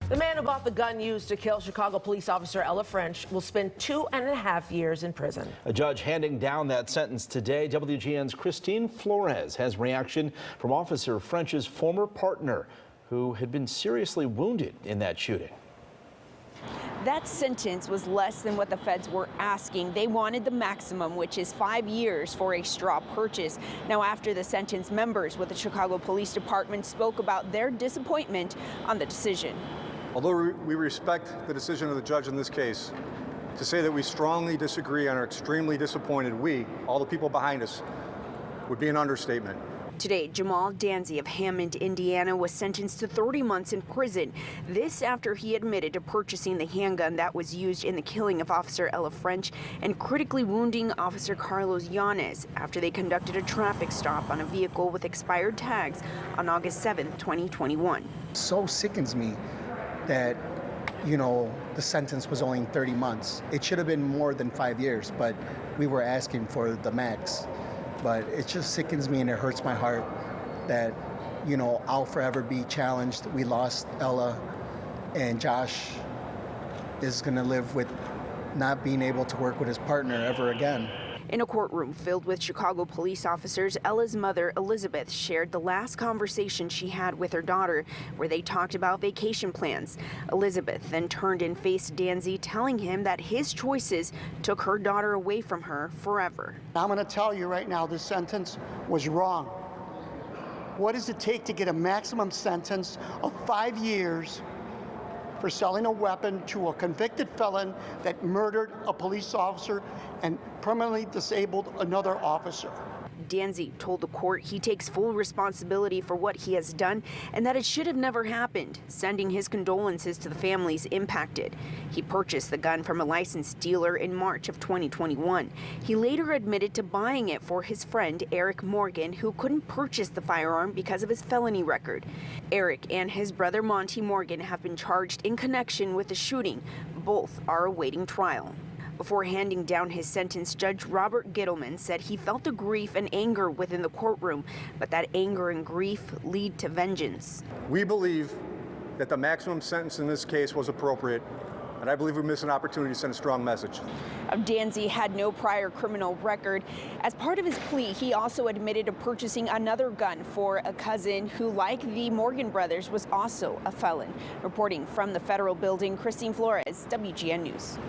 The man who bought the gun used to kill Chicago police officer Ella French will spend 2.5 years in prison. A judge handing down that sentence today. WGN's Christine Flores has reaction from Officer French's former partner, who had been seriously wounded in that shooting. That sentence was less than what the feds were asking. They wanted the maximum, which is 5 years for a straw purchase. Now, after the sentence, members with the Chicago Police Department spoke about their disappointment on the decision. Although we respect the decision of the judge in this case, to say that we strongly disagree and are extremely disappointed, all the people behind us, would be an understatement. Today, Jamal Danzy of Hammond, Indiana, was sentenced to 30 months in prison. This after he admitted to purchasing the handgun that was used in the killing of Officer Ella French and critically wounding Officer Carlos Yanez after they conducted a traffic stop on a vehicle with expired tags on August 7, 2021. So sickens me that, the sentence was only 30 months. It should have been more than 5 years, but we were asking for the max. But it just sickens me and it hurts my heart that, I'll forever be challenged. We lost Ella, and Josh is going to live with not being able to work with his partner ever again. In a courtroom filled with Chicago police officers, Ella's mother, Elizabeth, shared the last conversation she had with her daughter, where they talked about vacation plans. Elizabeth then turned and faced Danzy, telling him that his choices took her daughter away from her forever. I'm going to tell you right now, this sentence was wrong. What does it take to get a maximum sentence of 5 years for selling a weapon to a convicted felon that murdered a police officer and permanently disabled another officer? Danzy told the court he takes full responsibility for what he has done and that it should have never happened, sending his condolences to the families impacted. He purchased the gun from a licensed dealer in March of 2021. He later admitted to buying it for his friend Eric Morgan, who couldn't purchase the firearm because of his felony record. Eric and his brother Monty Morgan have been charged in connection with the shooting. Both are awaiting trial. Before handing down his sentence, Judge Robert Gittleman said he felt the grief and anger within the courtroom, but that anger and grief lead to vengeance. We believe that the maximum sentence in this case was appropriate, and I believe we missed an opportunity to send a strong message. Danzy had no prior criminal record. As part of his plea, he also admitted to purchasing another gun for a cousin who, like the Morgan brothers, was also a felon. Reporting from the federal building, Christine Flores, WGN News.